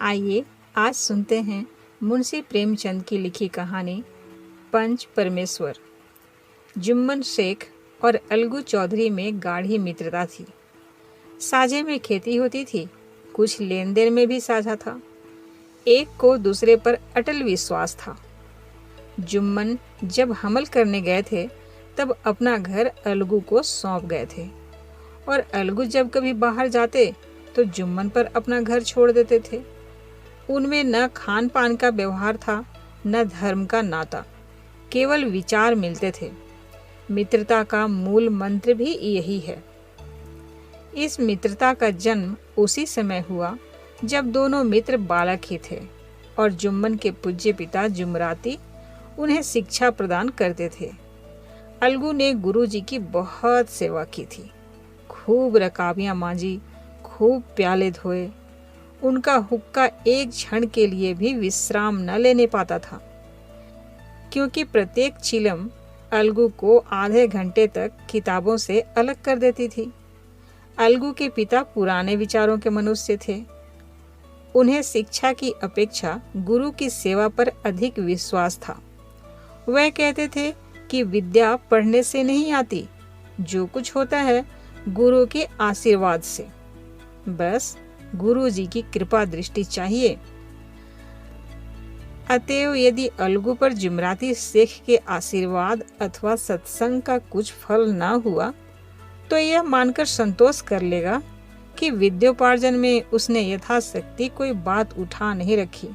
आइए आज सुनते हैं मुंशी प्रेमचंद की लिखी कहानी पंच परमेश्वर। जुम्मन शेख और अलगू चौधरी में गाढ़ी मित्रता थी। साझे में खेती होती थी, कुछ लेन देन में भी साझा था। एक को दूसरे पर अटल विश्वास था। जुम्मन जब हमल करने गए थे तब अपना घर अलगू को सौंप गए थे और अलगू जब कभी बाहर जाते तो जुम्मन पर अपना घर छोड़ देते थे। उनमें न खान पान का व्यवहार था, न धर्म का नाता, केवल विचार मिलते थे। मित्रता का मूल मंत्र भी यही है। इस मित्रता का जन्म उसी समय हुआ जब दोनों मित्र बालक ही थे और जुम्मन के पूज्य पिता जुमराती उन्हें शिक्षा प्रदान करते थे। अलगू ने गुरुजी की बहुत सेवा की थी, खूब रकाबियां मांजी, खूब प्याले धोए। उनका हुक्का एक क्षण के लिए भी विश्राम न लेने पाता था, क्योंकि प्रत्येक चिलम अलगू को आधे घंटे तक किताबों से अलग कर देती थी। अलगू के पिता पुराने विचारों के मनुष्य थे। उन्हें शिक्षा की अपेक्षा गुरु की सेवा पर अधिक विश्वास था। वह कहते थे कि विद्या पढ़ने से नहीं आती, जो कुछ होता है गुरु के आशीर्वाद से। बस गुरु जी की कृपा दृष्टि चाहिए। अतएव यदि अलगू पर जुमराती शेख के आशीर्वाद अथवा सत्संग का कुछ फल न हुआ तो यह मानकर संतोष कर लेगा कि विद्योपार्जन में उसने यथाशक्ति कोई बात उठा नहीं रखी।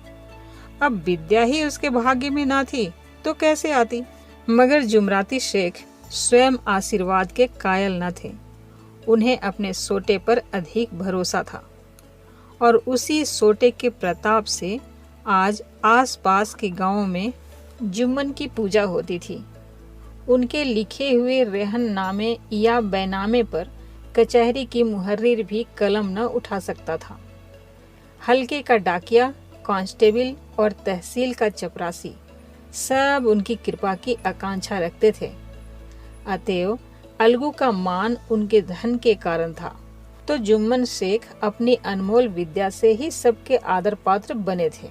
अब विद्या ही उसके भाग्य में ना थी तो कैसे आती। मगर जुमराती शेख स्वयं आशीर्वाद के कायल न थे। उन्हें अपने सोटे पर अधिक भरोसा था और उसी सोटे के प्रताप से आज आसपास के गांवों में जुम्मन की पूजा होती थी। उनके लिखे हुए रेहननामे या बैनामे पर कचहरी की मुहर्रिर भी कलम न उठा सकता था। हल्के का डाकिया, कांस्टेबल और तहसील का चपरासी सब उनकी कृपा की आकांक्षा रखते थे। अतएव अलगू का मान उनके धन के कारण था, तो जुम्मन शेख अपनी अनमोल विद्या से ही सबके आदर पात्र बने थे।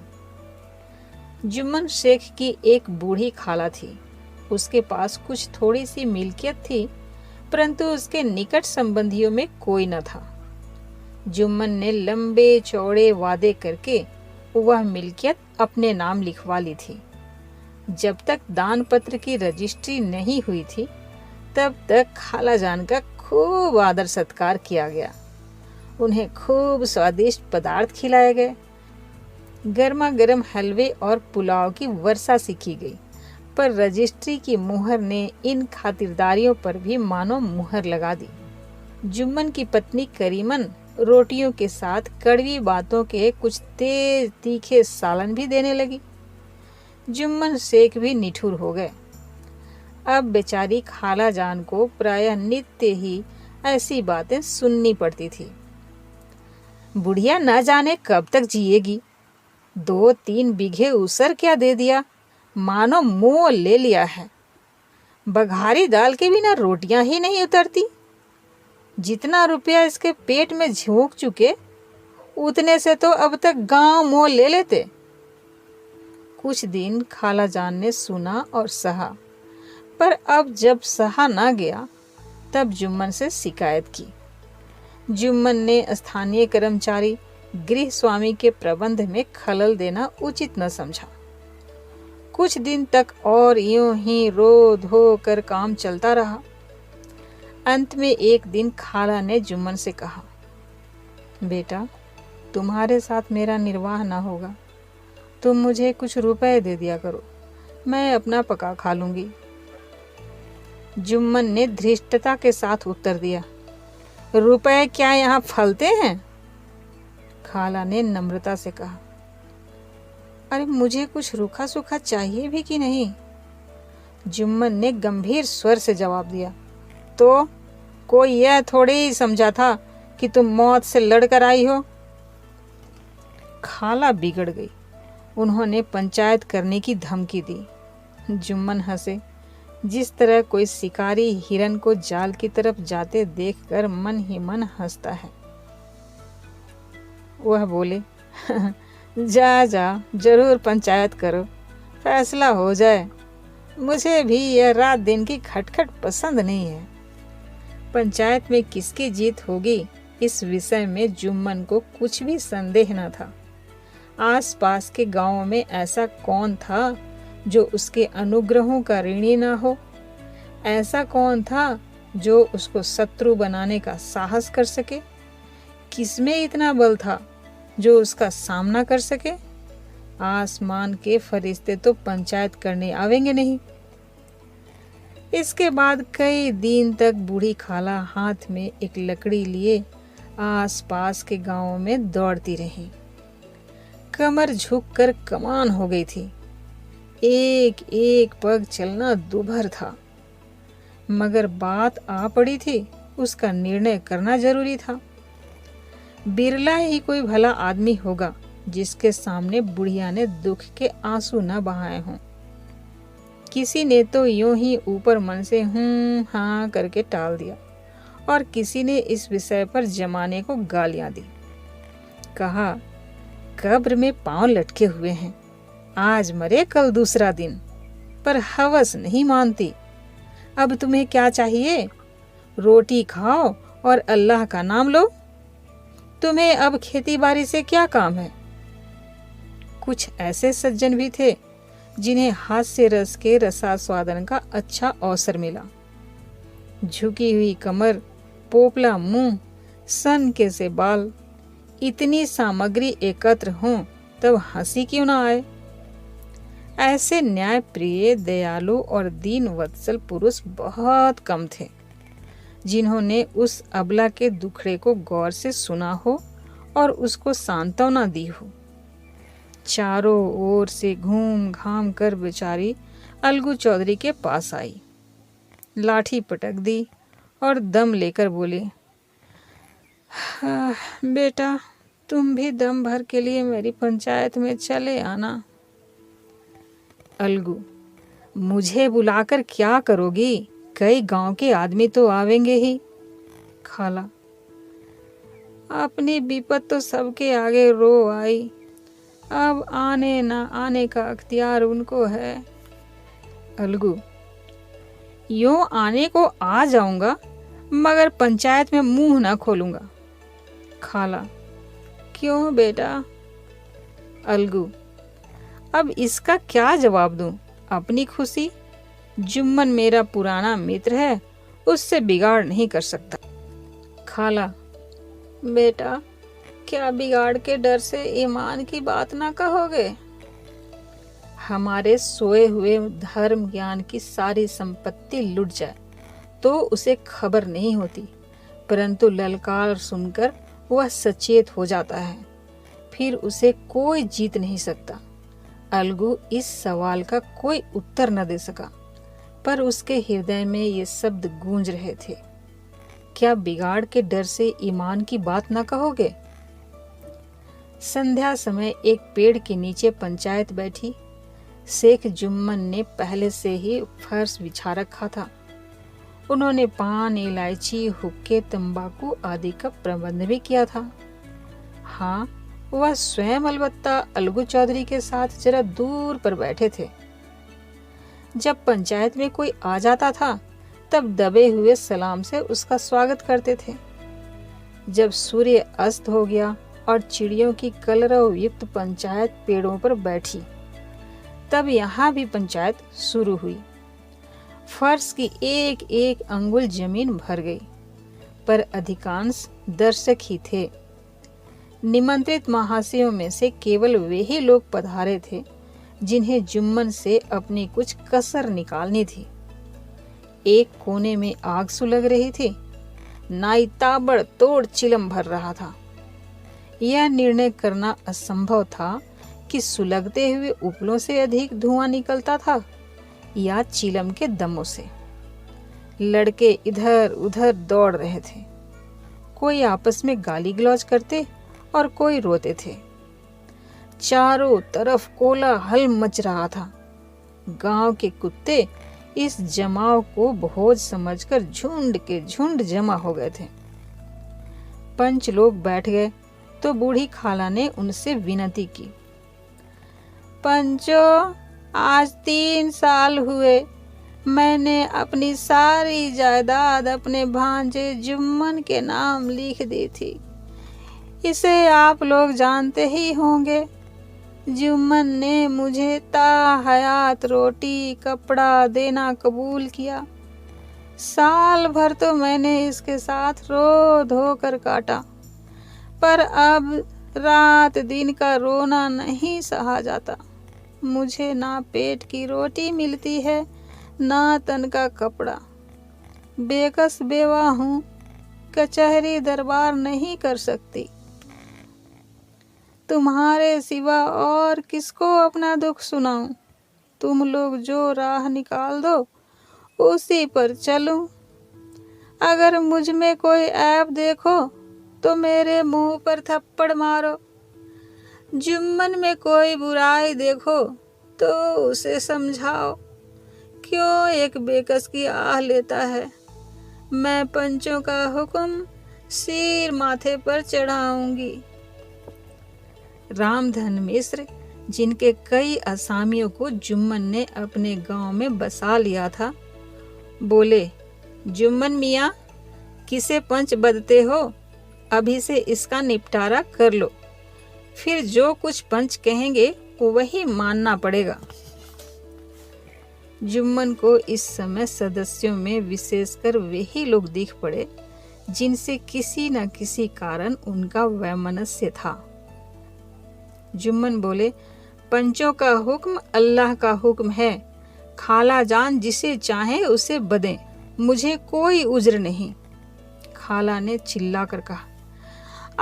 जुम्मन शेख की एक बूढ़ी खाला थी। उसके पास कुछ थोड़ी सी मिल्कियत थी, परंतु उसके निकट संबंधियों में कोई न था। जुम्मन ने लंबे चौड़े वादे करके वह मिल्कियत अपने नाम लिखवा ली थी। जब तक दान पत्र की रजिस्ट्री नहीं हुई थी तब तक खाला जान का खूब आदर सत्कार किया गया। उन्हें खूब स्वादिष्ट पदार्थ खिलाए गए। गर्मा गर्म हलवे और पुलाव की वर्षा सी की गई, पर रजिस्ट्री की मुहर ने इन खातिरदारियों पर भी मानो मुहर लगा दी। जुम्मन की पत्नी करीमन रोटियों के साथ कड़वी बातों के कुछ तेज तीखे सालन भी देने लगी। जुम्मन शेख भी निठुर हो गए। अब बेचारी खाला जान को प्रायः नित्य ही ऐसी बातें सुननी पड़ती थी। बुढ़िया न जाने कब तक जिएगी, 2-3 बीघे उसर क्या दे दिया, मानो मुंह ले लिया है। बघारी दाल के बिना रोटियां ही नहीं उतरती। जितना रुपया इसके पेट में झोंक चुके, उतने से तो अब तक गांव मोल ले लेते। कुछ दिन खाला जान ने सुना और सहा, पर अब जब सहा ना गया तब जुम्मन से शिकायत की। जुम्मन ने स्थानीय कर्मचारी गृह स्वामी के प्रबंध में खलल देना उचित न समझा। कुछ दिन तक और यूं ही रो धो कर काम चलता रहा। अंत में एक दिन खाला ने जुम्मन से कहा, बेटा, तुम्हारे साथ मेरा निर्वाह ना होगा, तुम मुझे कुछ रुपए दे दिया करो, मैं अपना पका खा लूंगी। जुम्मन ने धृष्टता के साथ उत्तर दिया, रुपए क्या यहाँ फलते हैं? खाला ने नम्रता से कहा, अरे मुझे कुछ रूखा सूखा चाहिए भी कि नहीं? जुम्मन ने गंभीर स्वर से जवाब दिया, तो कोई यह थोड़ी ही समझा था कि तुम मौत से लड़कर आई हो। खाला बिगड़ गई। उन्होंने पंचायत करने की धमकी दी। जुम्मन हंसे, जिस तरह कोई शिकारी हिरन को जाल की तरफ जाते देखकर मन ही मन हंसता है। वह बोले, जा जा, जरूर पंचायत करो, फैसला हो जाए। मुझे भी यह रात दिन की खटखट पसंद नहीं है। पंचायत में किसकी जीत होगी, इस विषय में जुम्मन को कुछ भी संदेह न था। आसपास के गांवों में ऐसा कौन था जो उसके अनुग्रहों का ऋणी न हो? ऐसा कौन था जो उसको शत्रु बनाने का साहस कर सके? किसमें इतना बल था जो उसका सामना कर सके? आसमान के फरिश्ते तो पंचायत करने आवेंगे नहीं। इसके बाद कई दिन तक बूढ़ी खाला हाथ में एक लकड़ी लिए आसपास के गांवों में दौड़ती रही। कमर झुककर कमान हो गई थी। एक एक पग चलना दूभर था, मगर बात आ पड़ी थी, उसका निर्णय करना जरूरी था। बिरला ही कोई भला आदमी होगा जिसके सामने बुढ़िया ने दुख के आंसू न बहाए हों। किसी ने तो यूं ही ऊपर मन से हाँ करके टाल दिया और किसी ने इस विषय पर जमाने को गालियां दी। कहा, कब्र में पांव लटके हुए हैं, आज मरे कल दूसरा दिन, पर हवस नहीं मानती। अब तुम्हें क्या चाहिए? रोटी खाओ और अल्लाह का नाम लो। तुम्हें अब खेती बाड़ी से क्या काम है? कुछ ऐसे सज्जन भी थे जिन्हें हास्य रस के रसास्वादन का अच्छा अवसर मिला। झुकी हुई कमर, पोपला मुंह, सन के से बाल, इतनी सामग्री एकत्र हों तब हंसी क्यों ना आए? ऐसे न्याय प्रिय, दयालु और दीन वत्सल पुरुष बहुत कम थे जिन्होंने उस अबला के दुखड़े को गौर से सुना हो और उसको सांत्वना दी हो। चारों ओर से घूम घाम कर बेचारी अलगू चौधरी के पास आई, लाठी पटक दी और दम लेकर बोली, बेटा तुम भी दम भर के लिए मेरी पंचायत में चले आना। अलगू, मुझे बुलाकर क्या करोगी? कई गांव के आदमी तो आवेंगे ही। खाला, अपनी विपत तो सबके आगे रो आई, अब आने ना आने का अख्तियार उनको है। अलगू, यूं आने को आ जाऊंगा मगर पंचायत में मुंह ना खोलूंगा। खाला, क्यों बेटा? अलगू, अब इसका क्या जवाब दूं? अपनी खुशी, जुम्मन मेरा पुराना मित्र है, उससे बिगाड़ नहीं कर सकता। खाला, बेटा क्या बिगाड़ के डर से ईमान की बात ना कहोगे? हमारे सोए हुए धर्म ज्ञान की सारी संपत्ति लुट जाए तो उसे खबर नहीं होती, परंतु ललकार सुनकर वह सचेत हो जाता है, फिर उसे कोई जीत नहीं सकता। अलगू इस सवाल का कोई उत्तर न दे सका, पर उसके हृदय में ये शब्द गूंज रहे थे, क्या बिगाड़ के डर से ईमान की बात न कहोगे? संध्या समय एक पेड़ के नीचे पंचायत बैठी। शेख जुम्मन ने पहले से ही फर्श बिछा रखा था। उन्होंने पान, इलायची, हुक्के, तंबाकू आदि का प्रबंध भी किया था। हाँ, वह स्वयं अलबत्ता अलगू चौधरी के साथ जरा दूर पर बैठे थे। जब पंचायत में कोई आ जाता था तब दबे हुए सलाम से उसका स्वागत करते थे। जब सूर्य अस्त हो गया और चिड़ियों की कलरव युक्त पंचायत पेड़ों पर बैठी, तब यहाँ भी पंचायत शुरू हुई। फर्श की एक एक अंगुल जमीन भर गई, पर अधिकांश दर्शक ही थे। निमंत्रित महाशयों में से केवल वे ही लोग पधारे थे जिन्हें जुम्मन से अपनी कुछ कसर निकालनी थी। एक कोने में आग सुलग रही थी, नाई ताबड़तोड़ चिलम भर रहा था। यह निर्णय करना असंभव था कि सुलगते हुए उपलों से अधिक धुआं निकलता था या चिलम के दमों से। लड़के इधर उधर दौड़ रहे थे, कोई आपस में गाली गलौज करते और कोई रोते थे। चारों तरफ कोलाहल मच रहा था। गांव के कुत्ते इस जमाव को भोज समझकर झुंड के झुंड जमा हो गए थे। पंच लोग बैठ गए तो बूढ़ी खाला ने उनसे विनती की, पंचो, आज 3 साल हुए मैंने अपनी सारी जायदाद अपने भांजे जुम्मन के नाम लिख दी थी। इसे आप लोग जानते ही होंगे। जुम्मन ने मुझे ताहयात रोटी कपड़ा देना कबूल किया। साल भर तो मैंने इसके साथ रो धो कर काटा, पर अब रात दिन का रोना नहीं सहा जाता। मुझे ना पेट की रोटी मिलती है, ना तन का कपड़ा। बेकस बेवा हूँ, कचहरी दरबार नहीं कर सकती। तुम्हारे सिवा और किसको अपना दुख सुनाऊं? तुम लोग जो राह निकाल दो उसी पर चलूं। अगर मुझ में कोई ऐब देखो तो मेरे मुंह पर थप्पड़ मारो। जुम्मन में कोई बुराई देखो तो उसे समझाओ। क्यों एक बेकस की आह लेता है? मैं पंचों का हुक्म सिर माथे पर चढ़ाऊंगी। रामधन मिश्र, जिनके कई असामियों को जुम्मन ने अपने गांव में बसा लिया था, बोले, जुम्मन मियाँ, किसे पंच बदते हो? अभी से इसका निपटारा कर लो, फिर जो कुछ पंच कहेंगे वही मानना पड़ेगा। जुम्मन को इस समय सदस्यों में विशेषकर वही लोग दिख पड़े जिनसे किसी न किसी कारण उनका वैमनस्य था। जुम्मन बोले, पंचों का हुक्म अल्लाह का हुक्म है। खाला जान जिसे चाहे उसे बदें, मुझे कोई उज्र नहीं। खाला ने चिल्लाकर कहा,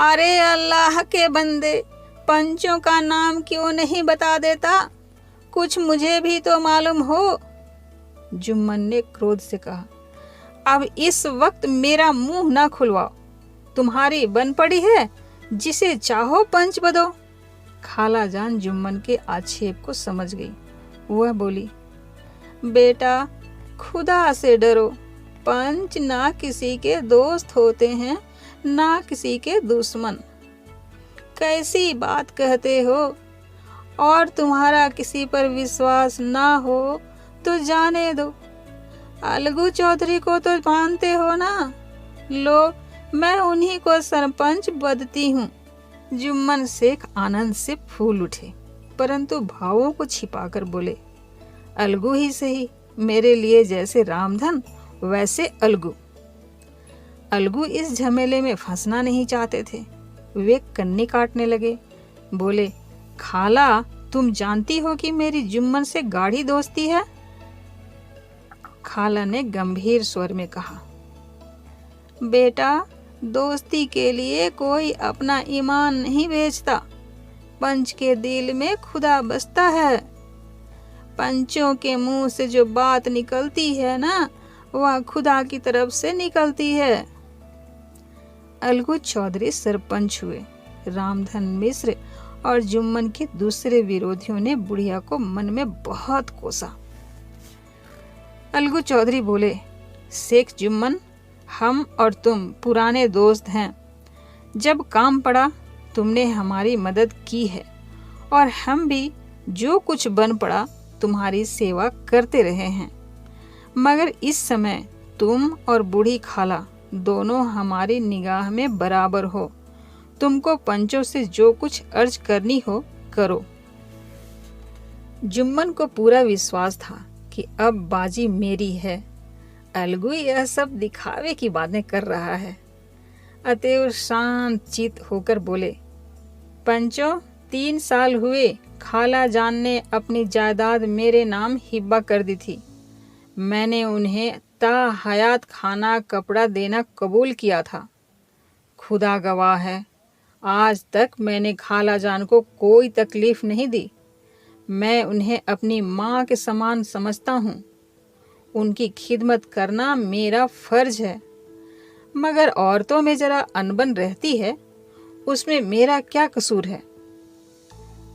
अरे अल्लाह के बंदे, पंचों का नाम क्यों नहीं बता देता? कुछ मुझे भी तो मालूम हो। जुम्मन ने क्रोध से कहा, अब इस वक्त मेरा मुंह ना खुलवाओ। तुम्हारी बन पड़ी है, जिसे चाहो पंच बदो। खाला जान जुम्मन के आक्षेप को समझ गई। वह बोली, बेटा, खुदा से डरो। पंच ना किसी के दोस्त होते हैं, ना किसी के दुश्मन। कैसी बात कहते हो? और तुम्हारा किसी पर विश्वास ना हो तो जाने दो। अलगू चौधरी को तो मानते हो ना? लो, मैं उन्हीं को सरपंच बदती हूँ। जुम्मन शेख आनंद से फूल उठे, परंतु भावों को छिपाकर बोले, अलगू ही सही, मेरे लिए जैसे रामधन वैसे अलगू। अलगू इस झमेले में फंसना नहीं चाहते थे। वे कन्नी काटने लगे। बोले, खाला, तुम जानती हो कि मेरी जुम्मन से गाढ़ी दोस्ती है। खाला ने गंभीर स्वर में कहा, बेटा, दोस्ती के लिए कोई अपना ईमान नहीं बेचता। पंच के दिल में खुदा बसता है। पंचों के मुंह से जो बात निकलती है ना, वह खुदा की तरफ से निकलती है। अलगू चौधरी सरपंच हुए। रामधन मिश्र और जुम्मन के दूसरे विरोधियों ने बुढ़िया को मन में बहुत कोसा। अलगू चौधरी बोले, शेख जुम्मन, हम और तुम पुराने दोस्त हैं। जब काम पड़ा तुमने हमारी मदद की है, और हम भी जो कुछ बन पड़ा तुम्हारी सेवा करते रहे हैं। मगर इस समय तुम और बूढ़ी खाला दोनों हमारी निगाह में बराबर हो। तुमको पंचों से जो कुछ अर्ज करनी हो करो। जुम्मन को पूरा विश्वास था कि अब बाजी मेरी है। अलगू यह सब दिखावे की बातें कर रहा है। अतएव शांत चित होकर बोले, पंचों, 3 साल हुए खाला जान ने अपनी जायदाद मेरे नाम हिब्बा कर दी थी। मैंने उन्हें ताहयात खाना कपड़ा देना कबूल किया था। खुदा गवाह है, आज तक मैंने खाला जान को कोई तकलीफ नहीं दी। मैं उन्हें अपनी माँ के समान समझता हूँ। उनकी खिदमत करना मेरा फर्ज है। मगर औरतों में जरा अनबन रहती है, उसमें मेरा क्या कसूर है?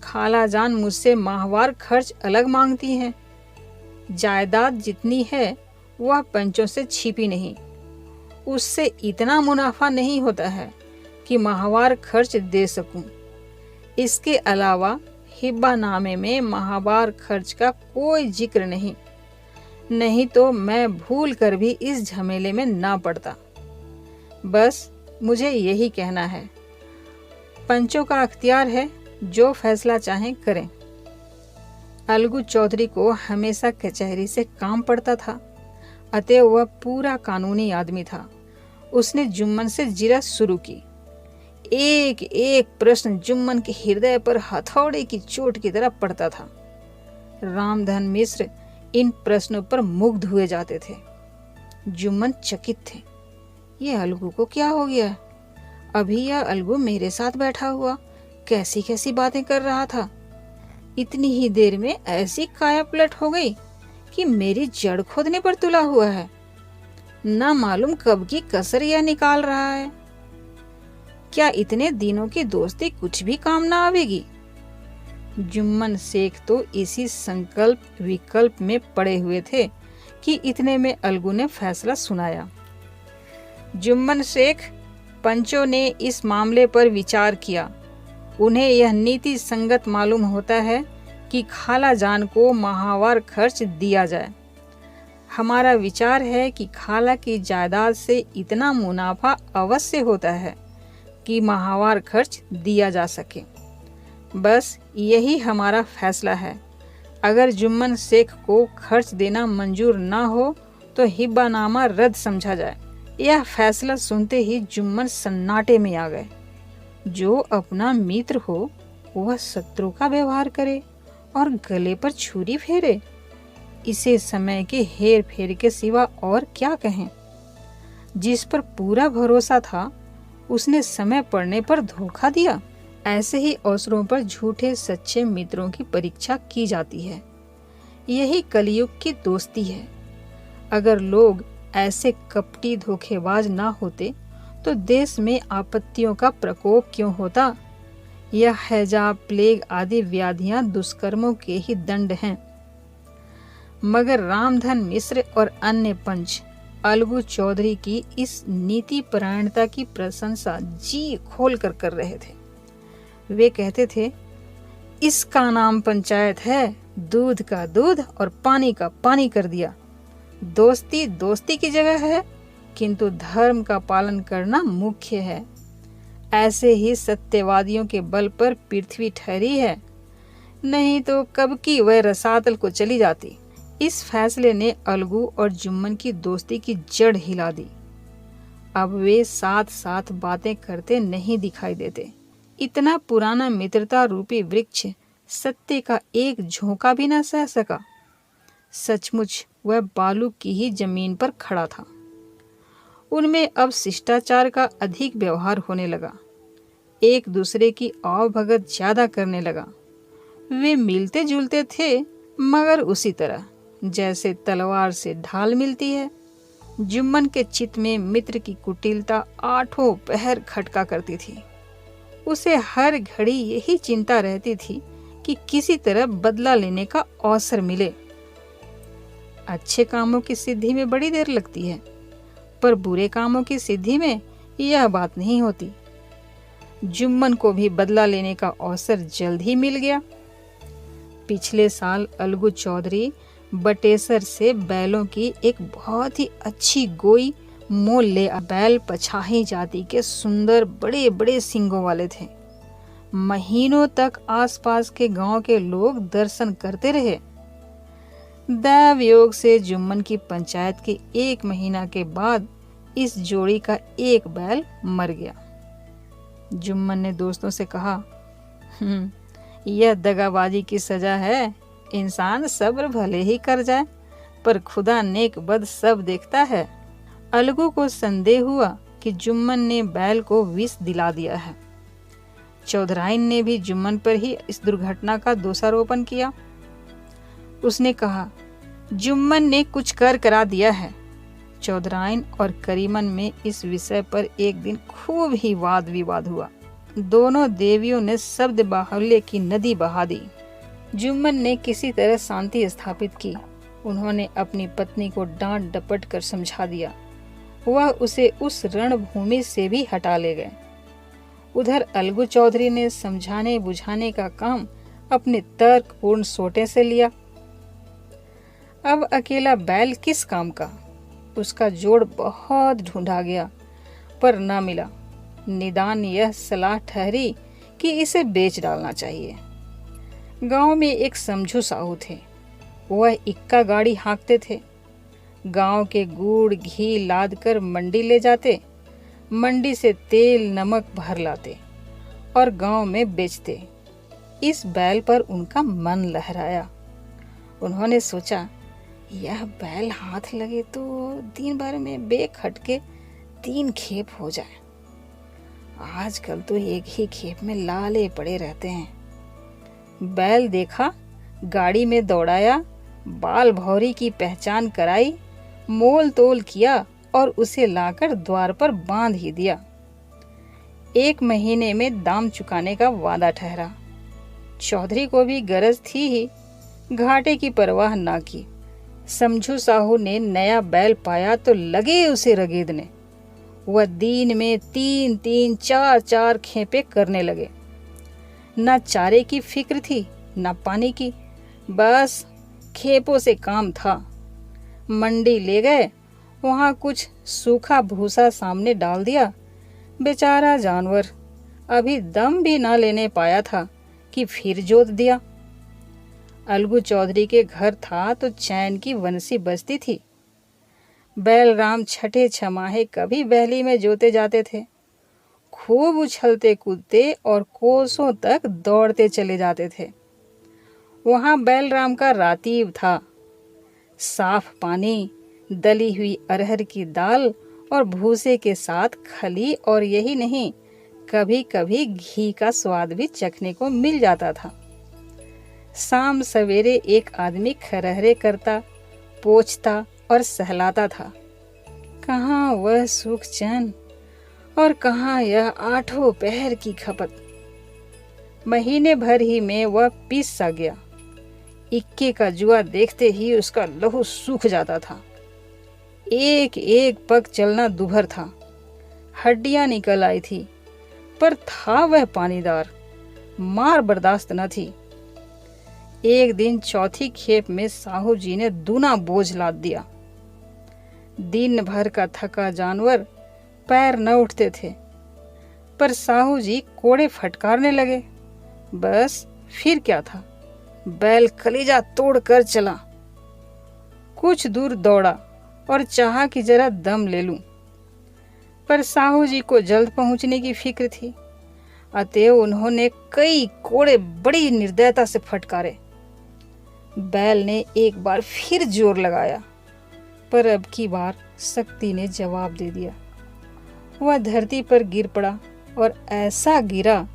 खाला जान मुझसे माहवार खर्च अलग मांगती हैं। जायदाद जितनी है वह पंचों से छिपी नहीं। उससे इतना मुनाफा नहीं होता है कि माहवार खर्च दे सकूं। इसके अलावा हिब्बानामे में माहवार खर्च का कोई जिक्र नहीं तो मैं भूल कर भी इस झमेले में ना पड़ता। बस मुझे यही कहना है, पंचों का अख्तियार है, जो फैसला चाहें करें। अलगू चौधरी को हमेशा कचहरी से काम पड़ता था, अतः वह पूरा कानूनी आदमी था। उसने जुम्मन से जिरह शुरू की। एक एक प्रश्न जुम्मन के हृदय पर हथौड़े की चोट की तरह पड़ता था। रामधन मिश्र इन प्रश्नों पर मुग्ध हुए जाते थे। जुम्मन चकित थे, ये अलगू को क्या हो गया? अभी यह अलगू मेरे साथ बैठा हुआ कैसी कैसी बातें कर रहा था, इतनी ही देर में ऐसी काया पलट हो गई कि मेरी जड़ खोदने पर तुला हुआ है। ना मालूम कब की कसर यह निकाल रहा है। क्या इतने दिनों की दोस्ती कुछ भी काम ना आवेगी? जुम्मन शेख तो इसी संकल्प विकल्प में पड़े हुए थे कि इतने में अलगू ने फैसला सुनाया। जुम्मन शेख, पंचों ने इस मामले पर विचार किया। उन्हें यह नीति संगत मालूम होता है कि खाला जान को माहवार खर्च दिया जाए। हमारा विचार है कि खाला की जायदाद से इतना मुनाफा अवश्य होता है कि माहवार खर्च दिया जा सके। बस यही हमारा फैसला है। अगर जुम्मन शेख को खर्च देना मंजूर ना हो तो हिब्बानामा रद्द समझा जाए। यह फैसला सुनते ही जुम्मन सन्नाटे में आ गए। जो अपना मित्र हो वह शत्रु का व्यवहार करे और गले पर छुरी फेरे, इसे समय के हेर फेर के सिवा और क्या कहें। जिस पर पूरा भरोसा था उसने समय पड़ने पर धोखा दिया। ऐसे ही अवसरों पर झूठे सच्चे मित्रों की परीक्षा की जाती है। यही कलयुग की दोस्ती है। अगर लोग ऐसे कपटी धोखेबाज ना होते तो देश में आपत्तियों का प्रकोप क्यों होता? यह हैजा, प्लेग आदि व्याधियां दुष्कर्मों के ही दंड हैं। मगर रामधन मिश्र और अन्य पंच अलगू चौधरी की इस नीति परायणता की प्रशंसा जी खोल कर रहे थे। वे कहते थे, इसका नाम पंचायत है, दूध का दूध और पानी का पानी कर दिया। दोस्ती दोस्ती की जगह है, किंतु धर्म का पालन करना मुख्य है। ऐसे ही सत्यवादियों के बल पर पृथ्वी ठहरी है, नहीं तो कब की वह रसातल को चली जाती। इस फैसले ने अलगू और जुम्मन की दोस्ती की जड़ हिला दी। अब वे साथ साथ बातें करते नहीं दिखाई देते। इतना पुराना मित्रता रूपी वृक्ष सत्य का एक झोंका भी न सह सका। सचमुच वह बालू की ही जमीन पर खड़ा था। उनमें अब शिष्टाचार का अधिक व्यवहार होने लगा। एक दूसरे की आवभगत ज्यादा करने लगा। वे मिलते जुलते थे, मगर उसी तरह जैसे तलवार से ढाल मिलती है। जुम्मन के चित्त में मित्र की कुटिलता आठों पहर खटका करती थी। उसे हर घड़ी यही चिंता रहती थी कि किसी तरह बदला लेने का अवसर मिले। अच्छे कामों की सिद्धि में बड़ी देर लगती है, पर बुरे कामों की सिद्धि में यह बात नहीं होती। जुम्मन को भी बदला लेने का अवसर जल्द ही मिल गया। पिछले साल अलगू चौधरी बटेसर से बैलों की एक बहुत ही अच्छी गोई मोल ले। बैल पछाही जाति के सुंदर बड़े बड़े सींगों वाले थे। महीनों तक आसपास के गांव के लोग दर्शन करते रहे। दैव योग से जुम्मन की पंचायत के 1 महीना के बाद इस जोड़ी का एक बैल मर गया। जुम्मन ने दोस्तों से कहा, यह दगाबाजी की सजा है। इंसान सब्र भले ही कर जाए, पर खुदा नेक बद सब देखता है। अलगू को संदेह हुआ कि जुम्मन ने बैल को विष दिला दिया है। चौधराइन ने भी जुम्मन पर ही इस दुर्घटना का दोषारोपण किया। उसने कहा, जुम्मन ने कुछ कर करा दिया है। चौधराइन और करीमन में इस विषय पर एक दिन खूब ही वाद विवाद हुआ। दोनों देवियों ने शब्द बाहुल्य की नदी बहा दी। जुम्मन ने किसी तरह शांति स्थापित की। उन्होंने अपनी पत्नी को डांट डपट कर समझा दिया। वह उसे उस रणभूमि से भी हटा ले गए। उधर अलगू चौधरी ने समझाने बुझाने का काम अपने तर्कपूर्ण सोटे से लिया। अब अकेला बैल किस काम का? उसका जोड़ बहुत ढूंढा गया पर न मिला। निदान यह सलाह ठहरी कि इसे बेच डालना चाहिए। गांव में एक समझू साहू थे। वह इक्का गाड़ी हाँकते थे। गांव के गुड़ घी लाद कर मंडी ले जाते, मंडी से तेल नमक भर लाते और गांव में बेचते। इस बैल पर उनका मन लहराया। उन्होंने सोचा, यह बैल हाथ लगे तो दिन भर में बेखटके 3 खेप हो जाए। आजकल तो एक ही खेप में लाले पड़े रहते हैं। बैल देखा, गाड़ी में दौड़ाया, बाल भौरी की पहचान कराई, मोल तोल किया और उसे लाकर द्वार पर बांध ही दिया। 1 महीने में दाम चुकाने का वादा ठहरा। चौधरी को भी गरज थी ही, घाटे की परवाह ना की। समझू साहू ने नया बैल पाया तो लगे उसे रगेदने। वह दिन में 3-3, 4-4 खेपे करने लगे। ना चारे की फिक्र थी, ना पानी की, बस खेपों से काम था। मंडी ले गए, वहां कुछ सूखा भूसा सामने डाल दिया। बेचारा जानवर अभी दम भी ना लेने पाया था कि फिर जोत दिया। अलगू चौधरी के घर था तो चैन की वंशी बजती थी। बैलराम छठे छमाहे कभी बहली में जोते जाते थे। खूब उछलते कूदते और कोसों तक दौड़ते चले जाते थे। वहां बैलराम का रातीब था। साफ पानी, दली हुई अरहर की दाल और भूसे के साथ खली, और यही नहीं, कभी कभी घी का स्वाद भी चखने को मिल जाता था। शाम सवेरे एक आदमी खरहरे करता, पोंछता और सहलाता था। कहाँ वह सुख चैन और कहाँ यह 8 पहर की खपत। महीने भर ही में वह पीस सा गया। इक्के का जुआ देखते ही उसका लहू सूख जाता था। एक एक पग चलना दुभर था। हड्डियां निकल आई थी, पर था वह पानीदार, मार बर्दाश्त न थी। एक दिन चौथी खेप में साहू जी ने दूना बोझ लाद दिया। दिन भर का थका जानवर पैर न उठते थे, पर साहू जी कोड़े फटकारने लगे। बस फिर क्या था, बैल कलेजा तोड़ कर चला। कुछ दूर दौड़ा और चाहा कि जरा दम ले लूं, पर साहू जी को जल्द पहुंचने की फिक्र थी। अतएव उन्होंने कई कोड़े बड़ी निर्दयता से फटकारे। बैल ने एक बार फिर जोर लगाया, पर अब की बार शक्ति ने जवाब दे दिया। वह धरती पर गिर पड़ा और ऐसा गिरा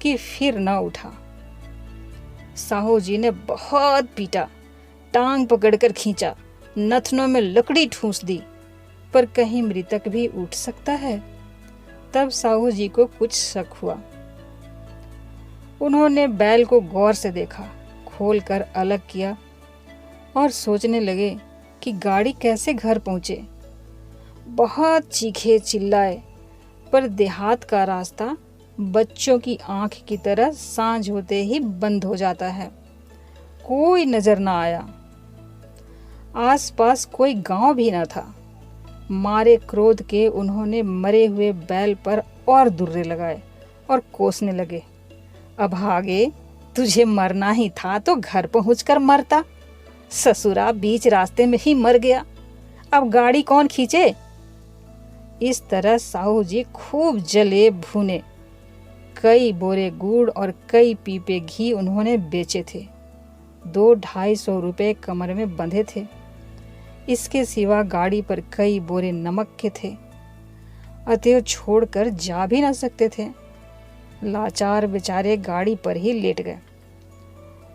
कि फिर न उठा। साहू जी ने बहुत पीटा, टांग पकड़कर खींचा, नथनों में लकड़ी ठूंस दी, पर कहीं मृतक भी उठ सकता है। तब साहू जी को कुछ शक हुआ। उन्होंने बैल को गौर से देखा, खोलकर अलग किया और सोचने लगे कि गाड़ी कैसे घर पहुंचे। बहुत चीखे चिल्लाए, पर देहात का रास्ता बच्चों की आंख की तरह सांझ होते ही बंद हो जाता है। कोई नजर ना आया। आसपास कोई गांव भी न था। मारे क्रोध के उन्होंने मरे हुए बैल पर और दुर्रे लगाए और कोसने लगे। अभागे, तुझे मरना ही था तो घर पहुंचकर मरता। ससुरा बीच रास्ते में ही मर गया, अब गाड़ी कौन खींचे। इस तरह साहू जी खूब जले भुने। कई बोरे गुड़ और कई पीपे घी उन्होंने बेचे थे। 200-250 रुपए कमर में बंधे थे। इसके सिवा गाड़ी पर कई बोरे नमक के थे। अतएव छोड़कर जा भी न सकते थे। लाचार बेचारे गाड़ी पर ही लेट गए।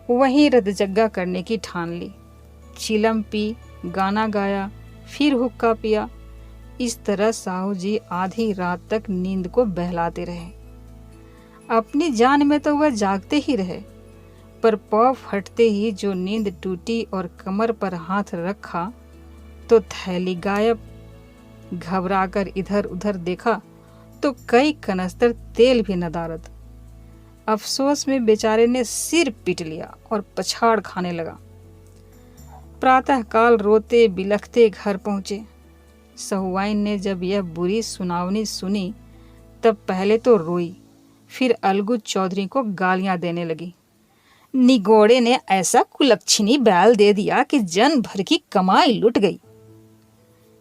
वहीं रतजग्गा करने की ठान ली। चिलम पी, गाना गाया, फिर हुक्का पिया। इस तरह साहू जी आधी रात तक नींद को बहलाते रहे। अपनी जान में तो वह जागते ही रहे, पर पाँव फटते ही जो नींद टूटी और कमर पर हाथ रखा तो थैली गायब। घबराकर इधर उधर देखा तो कई कनस्तर तेल भी नदारद। अफसोस में बेचारे ने सिर पीट लिया और पछाड़ खाने लगा। प्रातःकाल रोते बिलखते घर पहुंचे। सहुआइन ने जब यह बुरी सुनावनी सुनी तब पहले तो रोई, फिर अलगू चौधरी को गालियां देने लगी। निगोड़े ने ऐसा कुलक्षणी बैल दे दिया कि जन भर की कमाई लुट गई।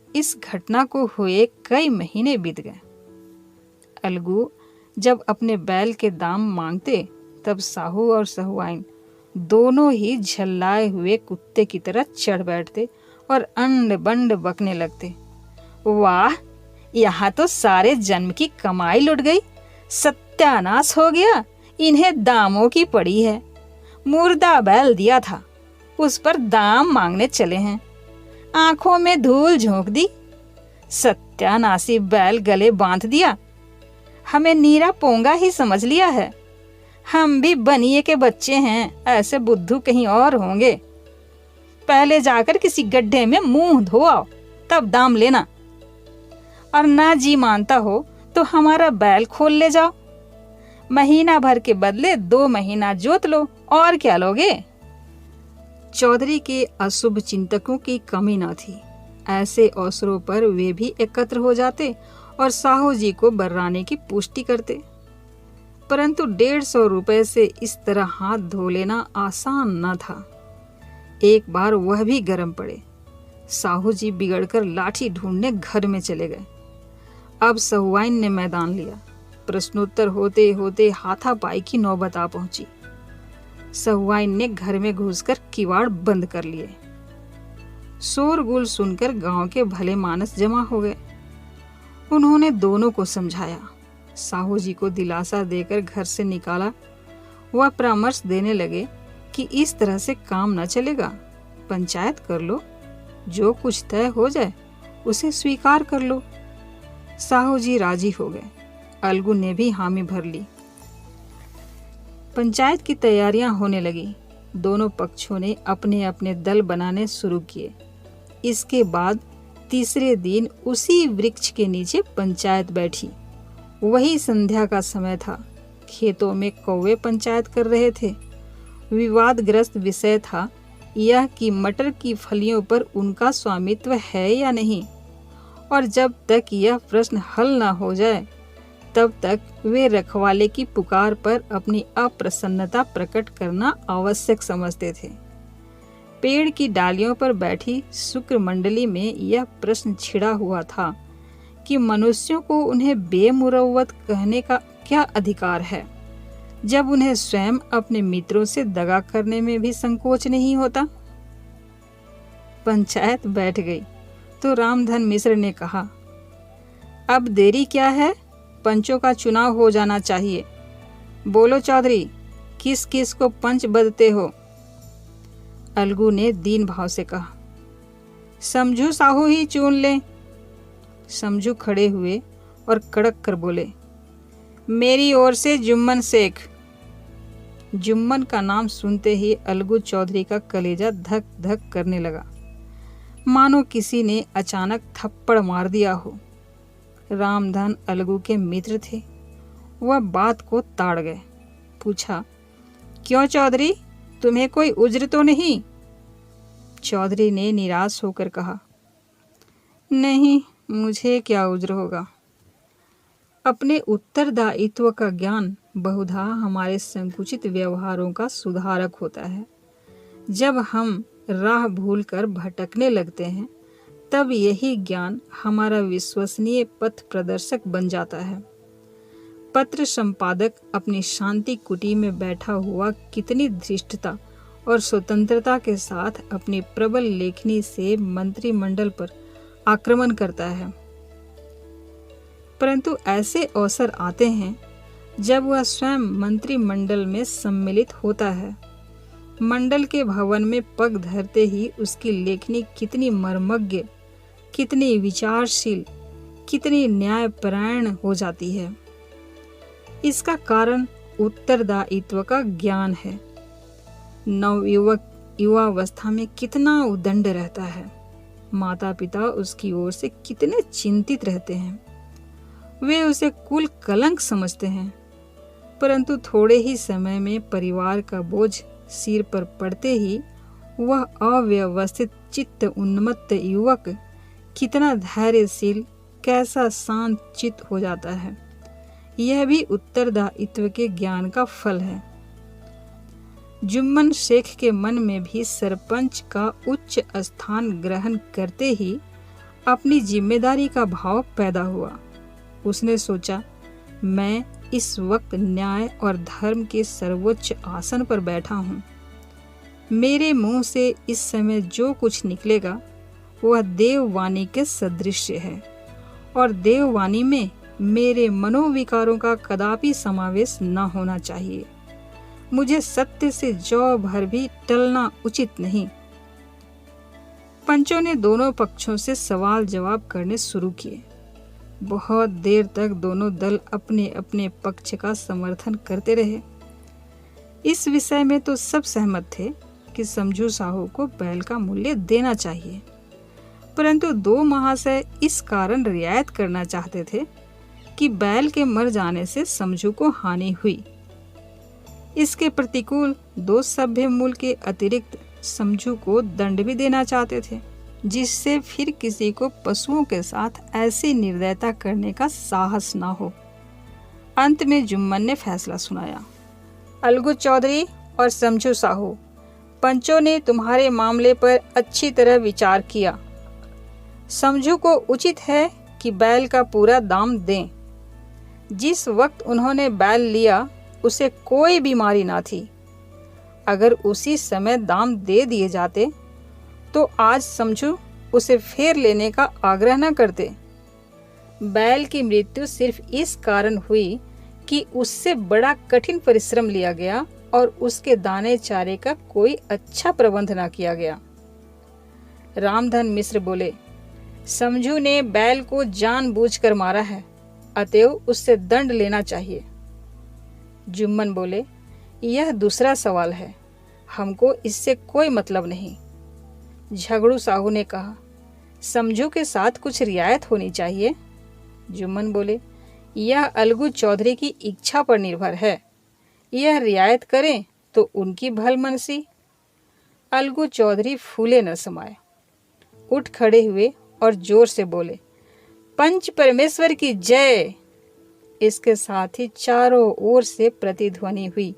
इस घटना को हुए कई महीने बीत गए। अलगू जब अपने बैल के दाम मांगते तब साहू और सहुआइन दोनों ही झल्लाए हुए कुत्ते की तरह चढ़ बैठते और अंड बंड बकने लगते। वाह, यहाँ तो सारे जन्म की कमाई लुट गई, सत्यानाश हो गया, इन्हें दामों की पड़ी है। मुर्दा बैल दिया था, उस पर दाम मांगने चले हैं, आंखों में धूल झोंक दी। सत्यानाशी बैल गले बांध दिया, हमें नीरा पोंगा ही समझ लिया है। हम भी बनिए के बच्चे हैं, ऐसे बुद्धू कहीं और होंगे। पहले जाकर किसी गड्ढे में मुंह धो आओ, तब दाम लेना। और ना जी मानता हो तो हमारा बैल खोल ले जाओ, महीना भर के बदले 2 महीना जोत लो, और क्या लोगे। चौधरी के अशुभ चिंतकों की कमी न थी। ऐसे अवसरों पर वे भी एकत्र हो जाते और साहू जी को बर्राने की पुष्टि करते। परंतु 150 रुपए से इस तरह हाथ धो लेना आसान न था। एक बार वह भी गर्म पड़े। साहू जी बिगड़कर लाठी ढूंढने घर में चले गए। अब सहुआइन ने मैदान लिया। प्रश्नोत्तर होते होते हाथापाई की नौबत आ पहुंची। सहुआइन ने घर में घुसकर किवाड़ बंद कर लिए। शोरगुल सुनकर गांव के भले मानस जमा हो गए। उन्होंने दोनों को समझाया, साहू जी को दिलासा देकर घर से निकाला। वह परामर्श देने लगे कि इस तरह से काम न चलेगा, पंचायत कर लो, जो कुछ तय हो जाए उसे स्वीकार कर लो। साहू जी राजी हो गए। अलगू ने भी हामी भर ली। पंचायत की तैयारियां होने लगी। दोनों पक्षों ने अपने अपने दल बनाने शुरू किए। इसके बाद तीसरे दिन उसी वृक्ष के नीचे पंचायत बैठी। वही संध्या का समय था। खेतों में कौवे पंचायत कर रहे थे। विवादग्रस्त विषय था यह कि मटर की फलियों पर उनका स्वामित्व है या नहीं, और जब तक यह प्रश्न हल न हो जाए तब तक वे रखवाले की पुकार पर अपनी अप्रसन्नता प्रकट करना आवश्यक समझते थे। पेड़ की डालियों पर बैठी शुक्र मंडली में यह प्रश्न छिड़ा हुआ था कि मनुष्यों को उन्हें बेमुरव्वत कहने का क्या अधिकार है, जब उन्हें स्वयं अपने मित्रों से दगा करने में भी संकोच नहीं होता। पंचायत बैठ गई तो रामधन मिश्र ने कहा, अब देरी क्या है, पंचों का चुनाव हो जाना चाहिए। बोलो चौधरी, किस किस को पंच बदते हो। अलगू ने दीन भाव से कहा, समझू साहू ही चुन ले। समझू खड़े हुए और कड़क कर बोले, मेरी ओर से जुम्मन शेख। जुम्मन का नाम सुनते ही अलगू चौधरी का कलेजा धक धक करने लगा, मानो किसी ने अचानक थप्पड़ मार दिया हो। रामधन अलगू के मित्र थे। वह बात को ताड़ गए। पूछा, क्यों चौधरी, तुम्हें कोई उज्र तो नहीं। चौधरी ने निराश होकर कहा, नहीं, मुझे क्या उज्र होगा। अपने उत्तरदायित्व का ज्ञान बहुधा हमारे संकुचित व्यवहारों का सुधारक होता है। जब हम राह भूलकर भटकने लगते हैं तब यही ज्ञान हमारा विश्वसनीय पथ प्रदर्शक बन जाता है। पत्र संपादक अपनी शांति कुटी में बैठा हुआ कितनी धृष्टता और स्वतंत्रता के साथ अपनी प्रबल लेखनी से मंत्रिमंडल पर आक्रमण करता है, परंतु ऐसे अवसर आते हैं जब वह स्वयं मंत्रिमंडल में सम्मिलित होता है। मंडल के भवन में पग धरते ही उसकी लेखनी कितनी मर्मज्ञ, कितनी विचारशील, कितनी न्यायपरायण हो जाती है। इसका कारण उत्तरदायित्व का ज्ञान है। नवयुवक युवावस्था में कितना उदंड रहता है। माता पिता उसकी ओर से कितने चिंतित रहते हैं। वे उसे कुल कलंक समझते हैं। परंतु थोड़े ही समय में परिवार का बोझ सिर पर पड़ते ही वह अव्यवस्थित चित्त उन्मत्त युवक कितना धैर्यशील, कैसा शांत चित्त हो जाता है। यह भी उत्तरदायित्व के ज्ञान का फल है। जुम्मन शेख के मन में भी सरपंच का उच्च स्थान ग्रहण करते ही अपनी जिम्मेदारी का भाव पैदा हुआ। उसने सोचा, मैं इस वक्त न्याय और धर्म के सर्वोच्च आसन पर बैठा हूँ। मेरे मुंह से इस समय जो कुछ निकलेगा वह देववाणी के सदृश है, और देववाणी में मेरे मनोविकारों का कदापि समावेश न होना चाहिए। मुझे सत्य से जौ भर भी टलना उचित नहीं। पंचों ने दोनों पक्षों से सवाल जवाब करने शुरू किए। बहुत देर तक दोनों दल अपने अपने पक्ष का समर्थन करते रहे। इस विषय में तो सब सहमत थे कि समझू साहू को बैल का मूल्य देना चाहिए, परंतु दो महाशय इस कारण रियायत करना चाहते थे कि बैल के मर जाने से समझू को हानि हुई। इसके प्रतिकूल दो सभ्य मूल के अतिरिक्त समझू को दंड भी देना चाहते थे, जिससे फिर किसी को पशुओं के साथ ऐसी निर्दयता करने का साहस ना हो। अंत में जुम्मन ने फैसला सुनाया, अलगू चौधरी और समझू साहू, पंचों ने तुम्हारे मामले पर अच्छी तरह विचार किया। समझू को उचित है कि बैल का पूरा दाम दें। जिस वक्त उन्होंने बैल लिया उसे कोई बीमारी ना थी। अगर उसी समय दाम दे दिए जाते तो आज समझू उसे फेर लेने का आग्रह न करते। बैल की मृत्यु सिर्फ इस कारण हुई कि उससे बड़ा कठिन परिश्रम लिया गया और उसके दाने चारे का कोई अच्छा प्रबंध न किया गया। रामधन मिश्र बोले, समझू ने बैल को जानबूझकर मारा है, अतएव उससे दंड लेना चाहिए। जुम्मन बोले, यह दूसरा सवाल है, हमको इससे कोई मतलब नहीं। झगड़ू साहू ने कहा, समझू के साथ कुछ रियायत होनी चाहिए। जुम्मन बोले, यह अलगू चौधरी की इच्छा पर निर्भर है। यह रियायत करें तो उनकी भलमनसी। अलगू चौधरी फूले न समाये, उठ खड़े हुए और जोर से बोले, पंच परमेश्वर की जय। इसके साथ ही चारों ओर से प्रतिध्वनि हुई,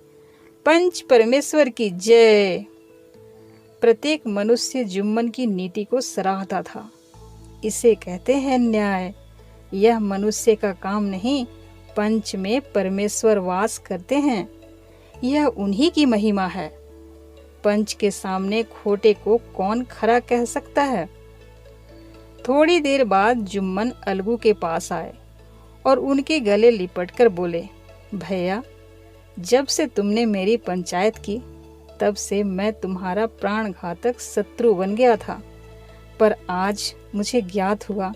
पंच परमेश्वर की जय। प्रत्येक मनुष्य जुम्मन की नीति को सराहता था। इसे कहते हैं न्याय। यह मनुष्य का काम नहीं, पंच में परमेश्वर वास करते हैं। यह उन्हीं की महिमा है। पंच के सामने खोटे को कौन खरा कह सकता है। थोड़ी देर बाद जुम्मन अलगू के पास आए और उनके गले लिपटकर बोले, भैया, जब से तुमने मेरी पंचायत की तब से मैं तुम्हारा प्राणघातक शत्रु बन गया था, पर आज मुझे ज्ञात हुआ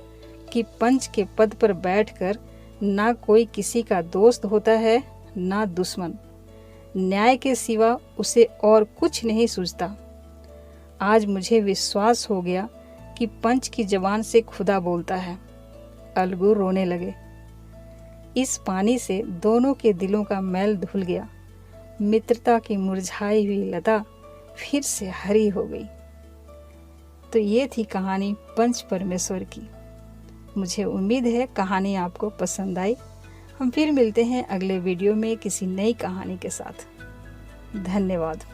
कि पंच के पद पर बैठकर ना कोई किसी का दोस्त होता है ना दुश्मन। न्याय के सिवा उसे और कुछ नहीं सूझता। आज मुझे विश्वास हो गया कि पंच की जबान से खुदा बोलता है। अलगू रोने लगे। इस पानी से दोनों के दिलों का मैल धुल गया। मित्रता की मुरझाई हुई लता फिर से हरी हो गई। तो ये थी कहानी पंच परमेश्वर की। मुझे उम्मीद है कहानी आपको पसंद आई। हम फिर मिलते हैं अगले वीडियो में किसी नई कहानी के साथ। धन्यवाद।